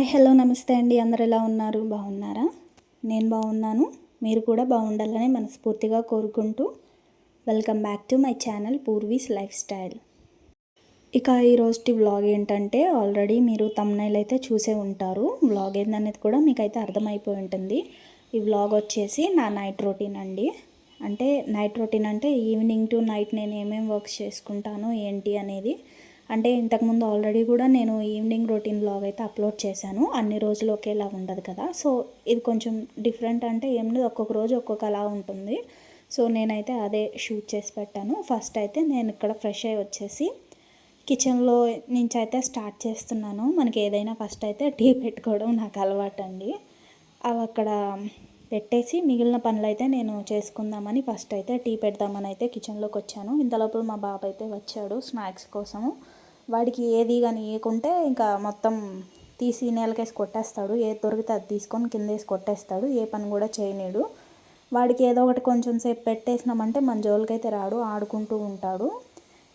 Hi hello నమస్తే అండి. అందరు ఎలా ఉన్నారు? బాగున్నారా? నేను బాగున్నాను. మీరు కూడా బాగుండాలని మనస్ఫూర్తిగా కోరుకుంటూ welcome back to my channel Poorvi's lifestyle. ఇక ఈరోజు వ్లాగ్ ఏంటంటే ఆల్రెడీ మీరు థంబ్నెయిల్ అయితే చూసే ఉంటారు. వ్లాగ్ ఏందనేది కూడా మీకైతే అర్థమైపోయి ఉంటుంది. ఈ వ్లాగ్ వచ్చేసి నా నైట్ రొటీన్ అండి. అంటే నైట్ రొటీన్ అంటే ఈవినింగ్ టు నైట్ నేను ఏమేమి వర్క్స్ చేసుకుంటాను ఏంటి అనేది. అంటే ఇంతకుముందు ఆల్రెడీ కూడా నేను ఈవినింగ్ రొటీన్ వ్లాగ్ అయితే అప్లోడ్ చేశాను. అన్ని రోజులు ఒకేలా ఉండదు కదా. సో ఇది కొంచెం డిఫరెంట్, అంటే ఏం లేదు, ఒక్కొక్క రోజు ఒక్కొక్కలా ఉంటుంది. సో నేనైతే అదే షూట్ చేసి పెట్టాను. ఫస్ట్ అయితే నేను ఇక్కడ ఫ్రెష్ అయ్యి వచ్చేసి కిచెన్లో నుంచి అయితే స్టార్ట్ చేస్తున్నాను. మనకి ఏదైనా ఫస్ట్ అయితే టీ పెట్టుకోవడం నాకు అలవాటు అండి. అవి అక్కడ పెట్టేసి మిగిలిన పనులు అయితే నేను చేసుకుందామని ఫస్ట్ అయితే టీ పెడదామని అయితే కిచెన్లోకి వచ్చాను. ఇంతలోపల మా బాబు అయితే వచ్చాడు స్నాక్స్ కోసము. వాడికి ఏది కానీ ఇవ్వకుంటే ఇంకా మొత్తం తీసి నేలకేసి కొట్టేస్తాడు. ఏది దొరికితే అది తీసుకొని కింద వేసి కొట్టేస్తాడు. ఏ పని కూడా చేయనీడు. వాడికి ఏదో ఒకటి కొంచెం సేపు పెట్టేసినామంటే మన జోలికైతే రాడు, ఆడుకుంటూ ఉంటాడు.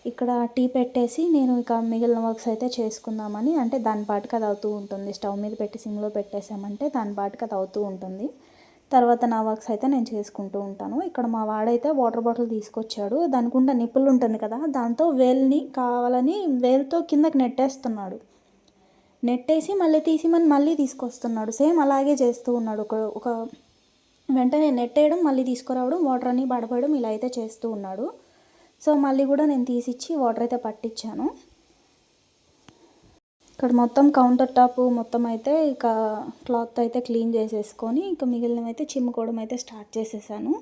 ఇక్కడ టీ పెట్టేసి నేను ఇక మిగిలిన వర్క్స్ అయితే చేసుకుందామని, అంటే దాని పాటుకి అది అవుతూ ఉంటుంది. స్టవ్ మీద పెట్టి సిమ్లో పెట్టేసామంటే దాని పాటుకి అది అవుతూ ఉంటుంది. తర్వాత నా వర్క్స్ అయితే నేను చేసుకుంటూ ఉంటాను. ఇక్కడ మా వాడైతే వాటర్ బాటిల్ తీసుకొచ్చాడు. దానికుండా నిప్పులు ఉంటుంది కదా, దాంతో వేల్ని కావాలని వేలుతో కిందకి నెట్టేస్తున్నాడు. నెట్టేసి మళ్ళీ తీసిమని మళ్ళీ తీసుకొస్తున్నాడు. సేమ్ అలాగే చేస్తూ ఉన్నాడు. ఒక వెంటనే నెట్టేయడం, మళ్ళీ తీసుకురావడం, వాటర్ అన్నీ పడిపోయడం, ఇలా అయితే చేస్తూ ఉన్నాడు. సో మళ్ళీ కూడా నేను తీసిచ్చి వాటర్ అయితే పట్టించాను. ఇక్కడ మొత్తం కౌంటర్ టాప్ మొత్తం అయితే ఇక క్లాత్ అయితే క్లీన్ చేసేసుకొని ఇక మిగిలినవి అయితే చిమ్ముకోవడం అయితే స్టార్ట్ చేసేసాను.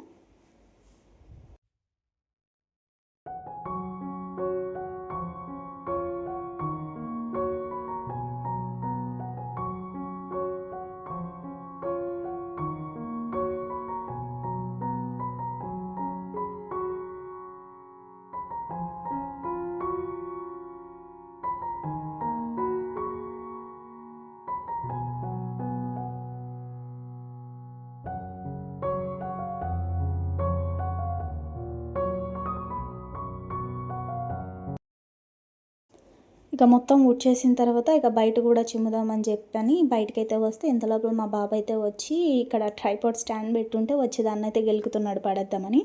ఇక మొత్తం ఊడ్చేసిన తర్వాత ఇక బయట కూడా చిమ్ముదామని చెప్పని బయటకైతే వస్తే ఇంతలోపల మా బాబు అయితే వచ్చి ఇక్కడ ట్రైపాడ్ స్టాండ్ పెట్టుంటే వచ్చి దాన్ని అయితే గెలుకుతున్నాడు పడేద్దామని.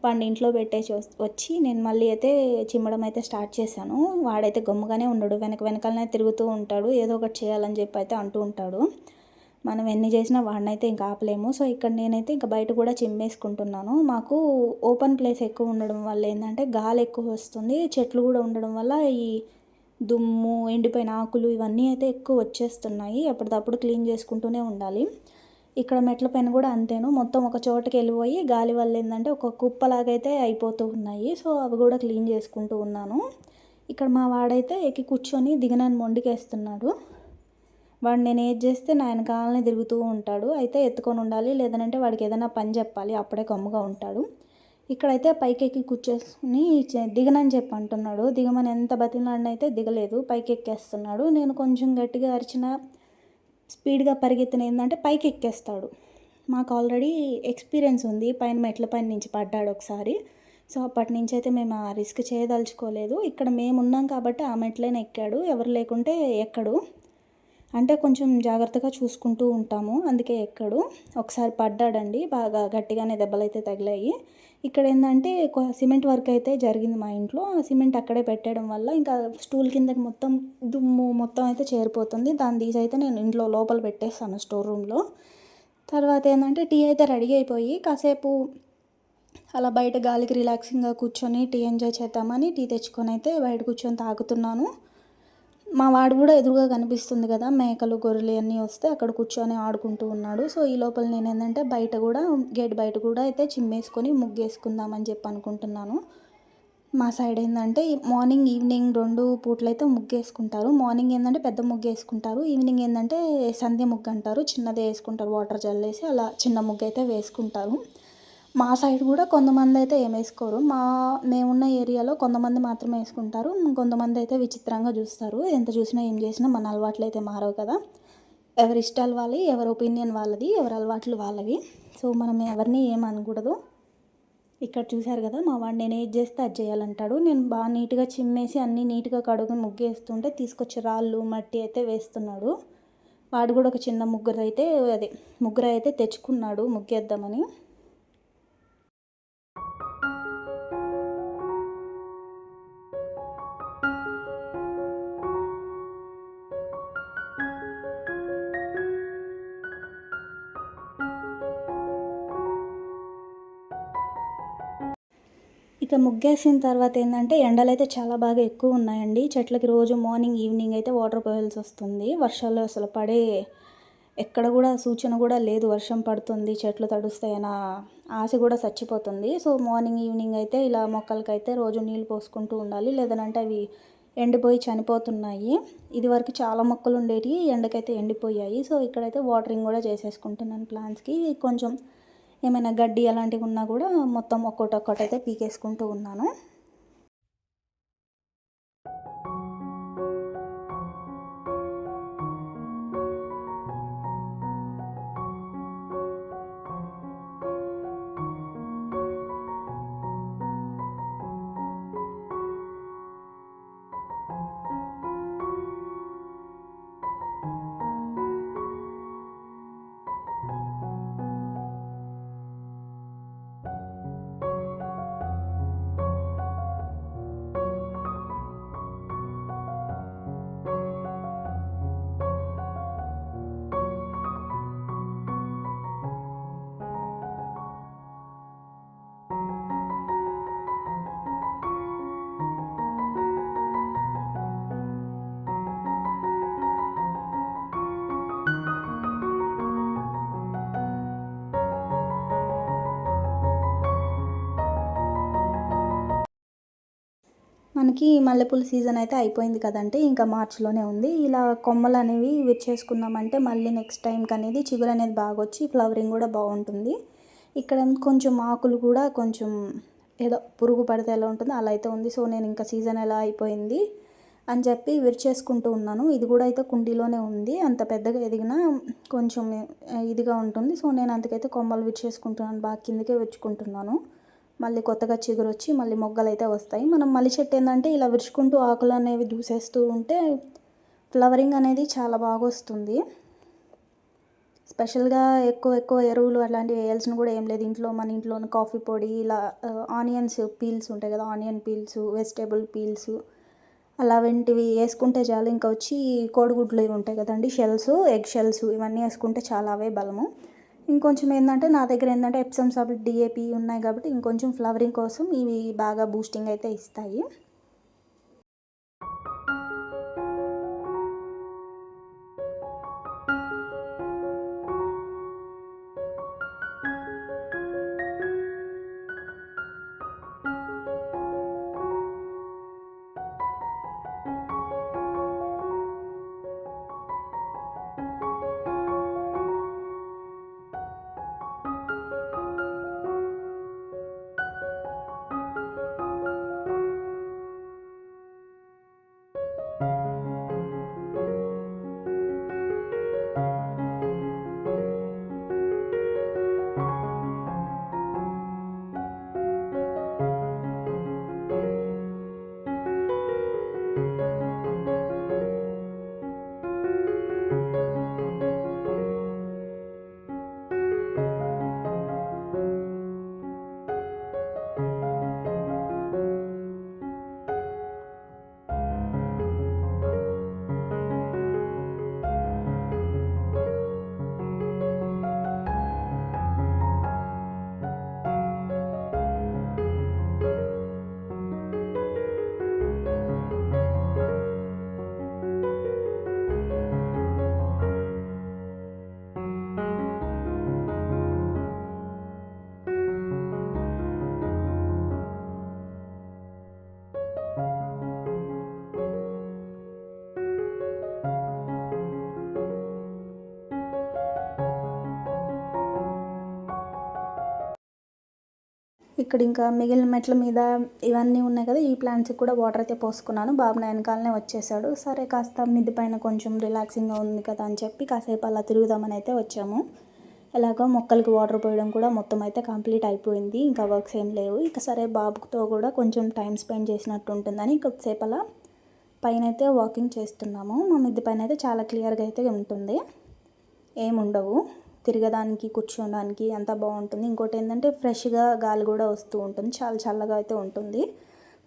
వాడిని ఇంట్లో పెట్టేసి వచ్చి నేను మళ్ళీ అయితే చిమ్మడం అయితే స్టార్ట్ చేశాను. వాడైతే గమ్ముగానే ఉండడు, వెనకాలనే తిరుగుతూ ఉంటాడు. ఏదో ఒకటి చేయాలని చెప్పి అయితే అంటూ ఉంటాడు. మనం ఎన్ని చేసినా వాడినైతే ఇంకా ఆపలేము. సో ఇక్కడ నేనైతే ఇంకా బయట కూడా చిమ్మేసుకుంటున్నాను. మాకు ఓపెన్ ప్లేస్ ఎక్కువ ఉండడం వల్ల ఏంటంటే గాలి ఎక్కువ వస్తుంది. చెట్లు కూడా ఉండడం వల్ల ఈ దుమ్ము, ఎండిపోయిన ఆకులు ఇవన్నీ అయితే ఎక్కువ వచ్చేస్తున్నాయి. ఎప్పటికప్పుడు క్లీన్ చేసుకుంటూనే ఉండాలి. ఇక్కడ మెట్ల పైన కూడా అంతేను, మొత్తం ఒక చోటకి వెళ్ళిపోయి గాలి వల్ల ఏంటంటే ఒక కుప్పలాగైతే అయిపోతూ ఉన్నాయి. సో అవి కూడా క్లీన్ చేసుకుంటూ ఉన్నాను. ఇక్కడ మా వాడైతే ఎక్కి కూర్చొని దిగనని మొండికేస్తున్నాడు. వాడు నేను ఏది చేస్తే నా వెనకాలనే తిరుగుతూ ఉంటాడు. అయితే ఎత్తుకొని ఉండాలి, లేదంటే వాడికి ఏదైనా పని చెప్పాలి, అప్పుడే కమ్ముగా ఉంటాడు. ఇక్కడైతే పైకి ఎక్కి కూర్చొని దిగనని చెప్పి అంటున్నాడు. దిగమని ఎంత బతిలాడినైతే దిగలేదు, పైకి ఎక్కేస్తున్నాడు. నేను కొంచెం గట్టిగా అరిచిన, స్పీడ్గా పరిగెత్తిన ఏంటంటే పైకి ఎక్కేస్తాడు. మాకు ఆల్రెడీ ఎక్స్పీరియన్స్ ఉంది, పైన మెట్ల పైన నుంచి పడ్డాడు ఒకసారి. సో అప్పటి నుంచి అయితే మేము ఆ రిస్క్ చేయదలుచుకోలేదు. ఇక్కడ మేము ఉన్నాం కాబట్టి ఆ మెట్లైనా ఎక్కాడు, ఎవరు లేకుంటే ఎక్కడు. అంటే కొంచెం జాగ్రత్తగా చూసుకుంటూ ఉంటాము, అందుకే ఎక్కడు. ఒకసారి పడ్డాడండి, బాగా గట్టిగానే దెబ్బలు అయితే తగిలాయి. ఇక్కడ ఏంటంటే సిమెంట్ వర్క్ అయితే జరిగింది మా ఇంట్లో. ఆ సిమెంట్ అక్కడే పెట్టడం వల్ల ఇంకా స్టూల్ కిందకి మొత్తం దుమ్ము మొత్తం అయితే చేరిపోతుంది. దాన్ని తీసి అయితే నేను ఇంట్లో లోపల పెట్టేస్తాను స్టోర్ రూమ్లో. తర్వాత ఏంటంటే టీ అయితే రెడీ అయిపోయి కాసేపు అలా బయట గాలికి రిలాక్సింగ్గా కూర్చొని టీ ఎంజాయ్ చేద్దామని టీ తెచ్చుకొని అయితే బయట కూర్చొని తాగుతున్నాను. మా వాడు కూడా ఎదురుగా కనిపిస్తుంది కదా, మేకలు గొర్రెలు అన్నీ వస్తే అక్కడ కూర్చొని ఆడుకుంటూ ఉన్నాడు. సో ఈ లోపల నేను ఏంటంటే బయట కూడా గేట్ బయట కూడా అయితే చిమ్మేసుకొని ముగ్గేసుకుందామని చెప్పి అనుకుంటున్నాను. మా సైడ్ ఏంటంటే మార్నింగ్ ఈవినింగ్ 2 పూటలైతే ముగ్గేసుకుంటారు. మార్నింగ్ ఏంటంటే పెద్ద ముగ్గు వేసుకుంటారు, ఈవినింగ్ ఏంటంటే సంధ్య ముగ్గు అంటారు, చిన్నదే వేసుకుంటారు. వాటర్ జల్లేసి అలా చిన్న ముగ్గు అయితే వేసుకుంటారు. మా సైడ్ కూడా కొంతమంది అయితే ఏం వేసుకోరు. మేమున్న ఏరియాలో కొంతమంది మాత్రమే వేసుకుంటారు. కొంతమంది అయితే విచిత్రంగా చూస్తారు. ఎంత చూసినా ఏం చేసినా మన అలవాట్లు అయితే మారవు కదా. ఎవరి ఇష్టాలు వాళ్ళవి, ఎవరి ఒపీనియన్ వాళ్ళది, ఎవరి అలవాట్లు వాళ్ళవి. సో మనం ఎవరిని ఏమనకూడదు. ఇక్కడ చూశారు కదా, మా వాడు నేను ఏది చేస్తే అది చేయాలంటాడు. నేను బాగా నీట్గా చిమ్మేసి అన్నీ నీట్గా కడుగుని ముగ్గేస్తుంటే తీసుకొచ్చి రాళ్ళు మట్టి అయితే వేస్తున్నాడు. వాడు కూడా ఒక చిన్న ముగ్గురు అయితే తెచ్చుకున్నాడు ముగ్గేద్దామని. ఇక ముగ్గేసిన తర్వాత ఏంటంటే ఎండలైతే చాలా బాగా ఎక్కువ ఉన్నాయండి. చెట్లకి రోజు మార్నింగ్, ఈవినింగ్ అయితే వాటర్ పోయాల్సి వస్తుంది. వర్షాలు అసలు ఎక్కడ కూడా సూచన కూడా లేదు వర్షం పడుతుంది, చెట్లు తడుస్తాయన్న ఆశ కూడా చచ్చిపోతుంది. సో మార్నింగ్, ఈవినింగ్ అయితే ఇలా మొక్కలకైతే రోజు నీళ్ళు పోసుకుంటూ ఉండాలి. లేదనంటే అవి ఎండిపోయి చనిపోతున్నాయి. ఇదివరకు చాలా మొక్కలు ఉండేటివి ఎండకైతే ఎండిపోయాయి. సో ఇక్కడైతే వాటరింగ్ కూడా చేసేసుకుంటున్నాను ప్లాంట్స్కి. కొంచెం ఏమైనా గడ్డి అలాంటివి ఉన్నా కూడా మొత్తం ఒక్కొక్కటైతే పీకేసుకుంటూ ఉన్నాను. మనకి మల్లెపూల సీజన్ అయితే అయిపోయింది కదంటే, ఇంకా మార్చిలోనే ఉంది. ఇలా కొమ్మలు అనేవి విరిచేసుకున్నామంటే మళ్ళీ నెక్స్ట్ టైంకి అనేది చిగురు అనేది బాగా వచ్చి ఫ్లవరింగ్ కూడా బాగుంటుంది. ఇక్కడ కొంచెం ఆకులు కూడా కొంచెం ఏదో పురుగు పడితే ఎలా ఉంటుందో అలా అయితే ఉంది. సో నేను ఇంకా సీజన్ ఎలా అయిపోయింది అని చెప్పి విరిచేసుకుంటూ ఉన్నాను. ఇది కూడా అయితే కుండీలోనే ఉంది. అంత పెద్దగా ఎదిగినా కొంచెం ఇదిగా ఉంటుంది. సో నేను అందుకైతే కొమ్మలు విరిచేసుకుంటున్నాను, బాగా కిందకే విరుచుకుంటున్నాను. మళ్ళీ కొత్తగా చిగురు వచ్చి మళ్ళీ మొగ్గలు అయితే వస్తాయి. మనం మల్లి చెట్టు ఏంటంటే ఇలా విరుచుకుంటూ ఆకులు అనేవి దూసేస్తూ ఉంటే ఫ్లవరింగ్ అనేది చాలా బాగా వస్తుంది. స్పెషల్గా ఎక్కువ ఎరువులు అలాంటివి వేయాల్సిన కూడా ఏం లేదు. మన ఇంట్లోని కాఫీ పొడి, ఇలా ఆనియన్స్ పీల్స్ ఉంటాయి కదా, ఆనియన్ పీల్స్, వెజిటేబుల్ పీల్స్ అలాంటివి వేసుకుంటే చాలు. ఇంకా వచ్చి కోడిగుడ్లు ఇవి ఉంటాయి కదండి, ఎగ్ షెల్స్ ఇవన్నీ వేసుకుంటే చాలా అవే బలము. ఇంకొంచెం ఏంటంటే నా దగ్గర ఏంటంటే ఎప్సమ్ సాల్ట్, డిఏపి ఉన్నాయి కాబట్టి ఇంకొంచెం ఫ్లవరింగ్ కోసం ఇవి బాగా బూస్టింగ్ అయితే ఇస్తాయి. ఇక్కడ ఇంకా మిగిలిన మెట్ల మీద ఇవన్నీ ఉన్నాయి కదా, ఈ ప్లాంట్స్కి కూడా వాటర్ అయితే పోసుకున్నాను. బాబు నా వెనకాలనే వచ్చేసాడు. సరే కాస్త మిద్ది పైన కొంచెం రిలాక్సింగ్గా ఉంది కదా అని చెప్పి కాసేపు అలా తిరుగుదామని అయితే వచ్చాము. ఎలాగో మొక్కలకి వాటర్ పోయడం కూడా మొత్తం అయితే కంప్లీట్ అయిపోయింది. ఇంకా వర్క్స్ ఏం లేవు. ఇక సరే బాబుతో కూడా కొంచెం టైం స్పెండ్ చేసినట్టు ఉంటుందని కొద్దిసేపు అలా పైన అయితే వాకింగ్ చేస్తున్నాము. మా మిద్ది పైన అయితే చాలా క్లియర్గా అయితే ఉంటుంది. ఏముండవు. తిరగడానికి కూర్చోడానికి అంతా బాగుంటుంది. ఇంకోటి ఏంటంటే ఫ్రెష్గా గాలి కూడా వస్తూ ఉంటుంది, చాలా చల్లగా అయితే ఉంటుంది.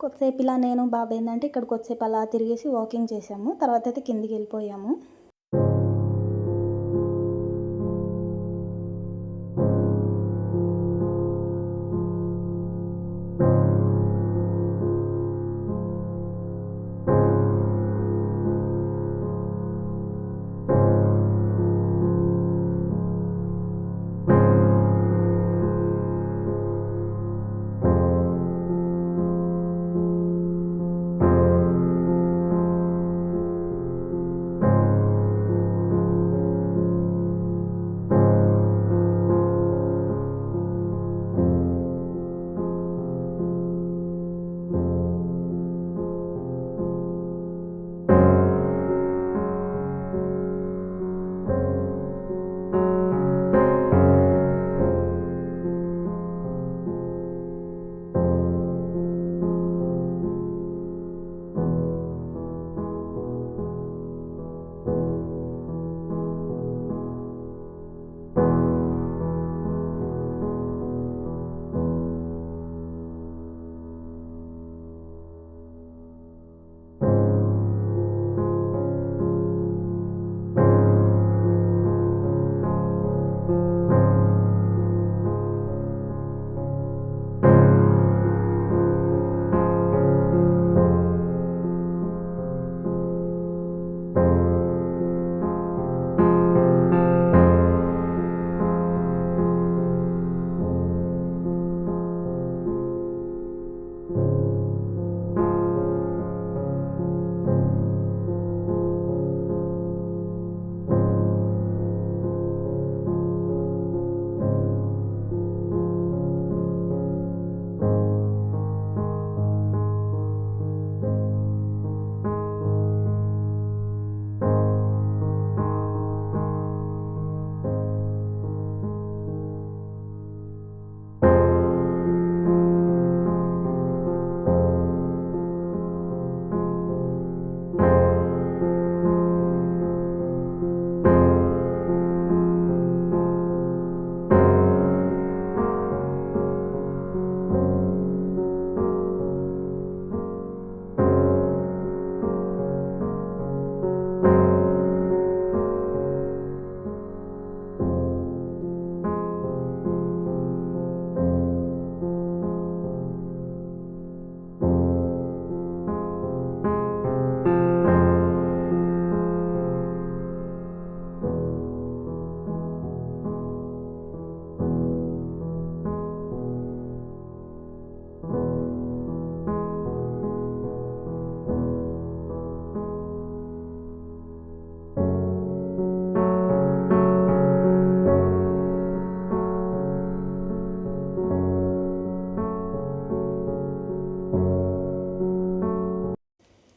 కొద్దిసేపు ఇలా నేను బాబు ఏంటంటే ఇక్కడ కొద్దిసేపు అలా తిరిగేసి వాకింగ్ చేసాము, తర్వాత అయితే కిందికి వెళ్ళిపోయాము.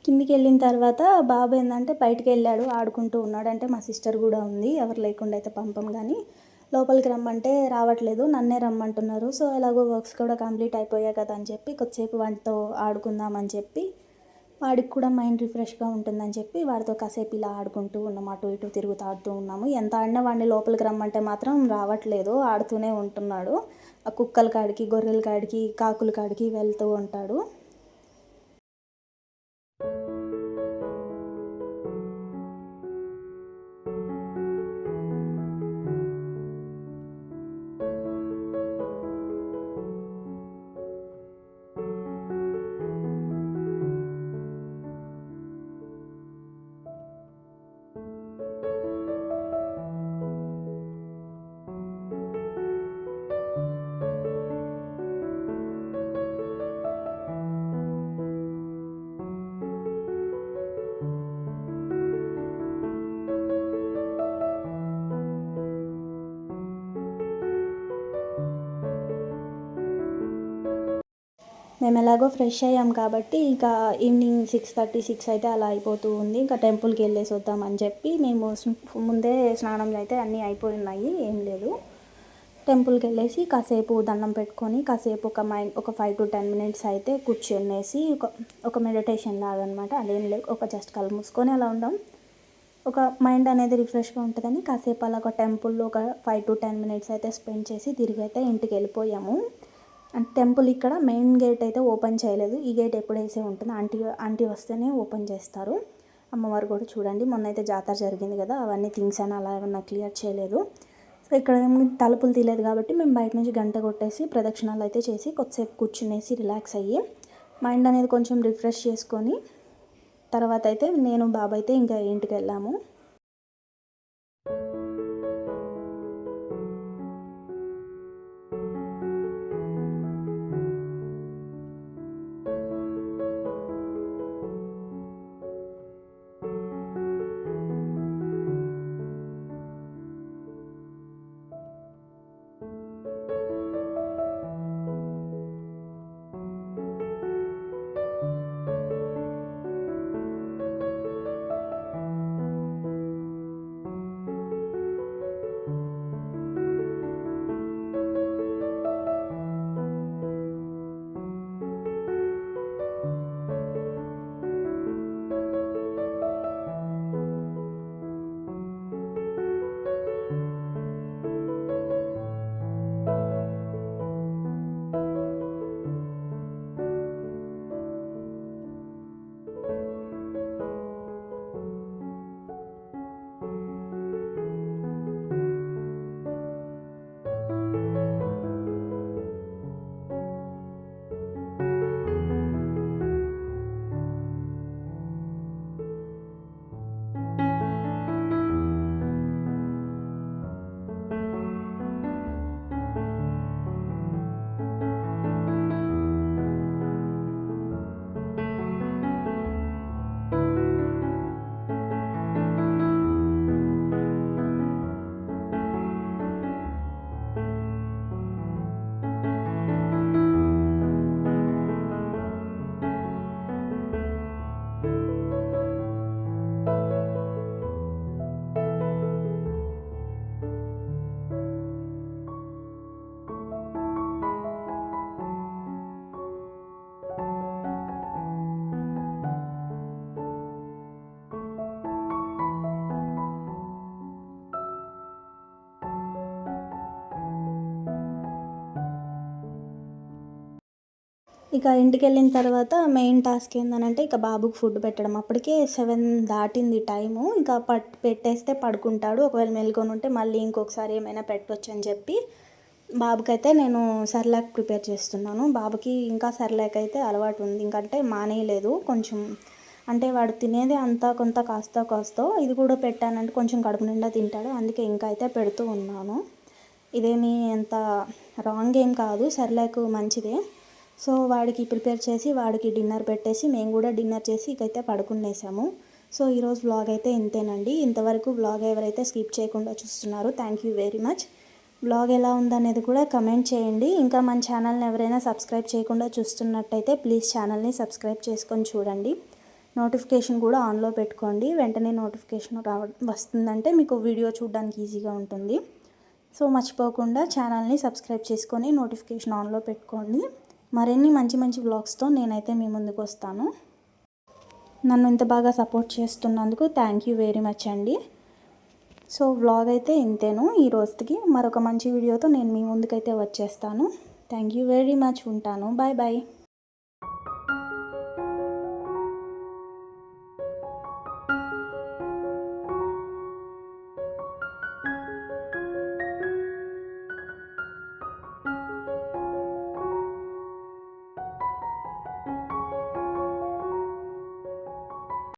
కిందికి వెళ్ళిన తర్వాత బాబు ఏంటంటే బయటికి వెళ్ళాడు, ఆడుకుంటూ ఉన్నాడు. అంటే మా సిస్టర్ కూడా ఉంది, ఎవరు లేకుండా అయితే పంపం. కానీ లోపలికి రమ్మంటే రావట్లేదు, నన్నే రమ్మంటున్నారు. సో ఎలాగో వర్క్స్ కూడా కంప్లీట్ అయిపోయాయి కదా అని చెప్పి కొద్దిసేపు వాటితో ఆడుకుందామని చెప్పి, వాడికి కూడా మైండ్ రిఫ్రెష్గా ఉంటుందని చెప్పి వాడితో కాసేపు ఇలా ఆడుకుంటూ ఉన్నాము, అటు ఇటు తిరుగుతాడుతూ ఉన్నాము. ఎంత ఆడినా వాడిని లోపలికి రమ్మంటే మాత్రం రావట్లేదు, ఆడుతూనే ఉంటున్నాడు. ఆ కుక్కల కాడికి, గొర్రెల కాడికి, కాకుల కాడికి వెళ్తూ ఉంటాడు. మేము ఎలాగో ఫ్రెష్ అయ్యాం కాబట్టి ఇక ఈవినింగ్ 6:36 అయితే అలా అయిపోతూ ఉంది. ఇంకా టెంపుల్కి వెళ్ళేసి వద్దామని చెప్పి మేము ముందే స్నానం అయితే అన్నీ అయిపోయి ఉన్నాయి, ఏం లేదు. టెంపుల్కి వెళ్ళేసి కాసేపు దండం పెట్టుకొని కాసేపు ఒక 5 to 10 minutes అయితే కూర్చొనేసి ఒక మెడిటేషన్ లాగా అనమాట. అదేం లేదు, ఒక జస్ట్ కళ్ళు మూసుకొని అలా ఉందాం. ఒక మైండ్ అనేది రిఫ్రెష్గా ఉంటుందని కాసేపు అలా ఒక టెంపుల్లో ఒక 5 to 10 మినిట్స్ అయితే స్పెండ్ చేసి తిరిగి అయితే ఇంటికి వెళ్ళిపోయాము. అండ్ టెంపుల్ ఇక్కడ మెయిన్ గేట్ అయితే ఓపెన్ చేయలేదు. ఈ గేట్ ఎప్పుడు వేసే ఉంటుంది, ఆంటీ వస్తేనే ఓపెన్ చేస్తారు. అమ్మవారు కూడా చూడండి, మొన్న అయితే జాతర జరిగింది కదా, అవన్నీ థింగ్స్ అని అలా ఏమన్నా క్లియర్ చేయలేదు. సో ఇక్కడ తలుపులు తీయలేదు కాబట్టి మేము బయట నుంచి గంట కొట్టేసి ప్రదక్షిణాలు అయితే చేసి కొద్దిసేపు కూర్చునేసి రిలాక్స్ అయ్యి మైండ్ అనేది కొంచెం రిఫ్రెష్ చేసుకొని తర్వాత అయితే నేను బాబాయ్ అయితే ఇంకా ఇంటికి వెళ్ళాము. ఇక ఇంటికి వెళ్ళిన తర్వాత మెయిన్ టాస్క్ ఏంటంటే ఇక బాబుకి ఫుడ్ పెట్టడం. అప్పటికే 7 దాటింది టైము. ఇంకా పెట్టేస్తే పడుకుంటాడు. ఒకవేళ మెలుకొని ఉంటే మళ్ళీ ఇంకొకసారి ఏమైనా పెట్టవచ్చు అని చెప్పి బాబుకైతే నేను సెర్లాక్ ప్రిపేర్ చేస్తున్నాను. బాబుకి ఇంకా సెర్లాక్ అయితే అలవాటు ఉంది, ఇంకంటే మానేయలేదు. కొంచెం అంటే వాడు తినేది అంతా కొంత కాస్త ఇది కూడా పెట్టానంటే కొంచెం కడుపు నిండా తింటాడు. అందుకే ఇంకా అయితే పెడుతూ ఉన్నాను. ఇదేమీ ఎంత రాంగ్ ఏం కాదు, సెర్లాక్ మంచిదే. సో వాడికి ప్రిపేర్ చేసి వాడికి డిన్నర్ పెట్టేసి మేము కూడా డిన్నర్ చేసి ఇకైతే పడుకునేసాము. సో ఈరోజు వ్లాగ్ అయితే ఇంతేనండి. ఇంతవరకు వ్లాగ్ ఎవరైతే స్కిప్ చేయకుండా చూస్తున్నారో thank you very much. Vlog ఎలా ఉందనేది కూడా కమెంట్ చేయండి. ఇంకా మన ఛానల్ని ఎవరైనా సబ్స్క్రైబ్ చేయకుండా చూస్తున్నట్టయితే ప్లీజ్ ఛానల్ని సబ్స్క్రైబ్ చేసుకొని చూడండి. నోటిఫికేషన్ కూడా ఆన్లో పెట్టుకోండి. వెంటనే నోటిఫికేషన్ వస్తుందంటే మీకు వీడియో చూడడానికి ఈజీగా ఉంటుంది. సో మర్చిపోకుండా ఛానల్ని సబ్స్క్రైబ్ చేసుకొని నోటిఫికేషన్ ఆన్లో పెట్టుకోండి. మరిన్ని మంచి మంచి వ్లాగ్స్తో నేనైతే మీ ముందుకు వస్తాను. నన్ను ఇంత బాగా సపోర్ట్ చేస్తున్నందుకు థ్యాంక్ యూ వెరీ మచ్ అండి. సో వ్లాగ్ అయితే ఇంతేను ఈ రోజుకి. మరొక మంచి వీడియోతో నేను మీ ముందుకైతే వచ్చేస్తాను. Thank you very much. ఉంటాను. Bye bye.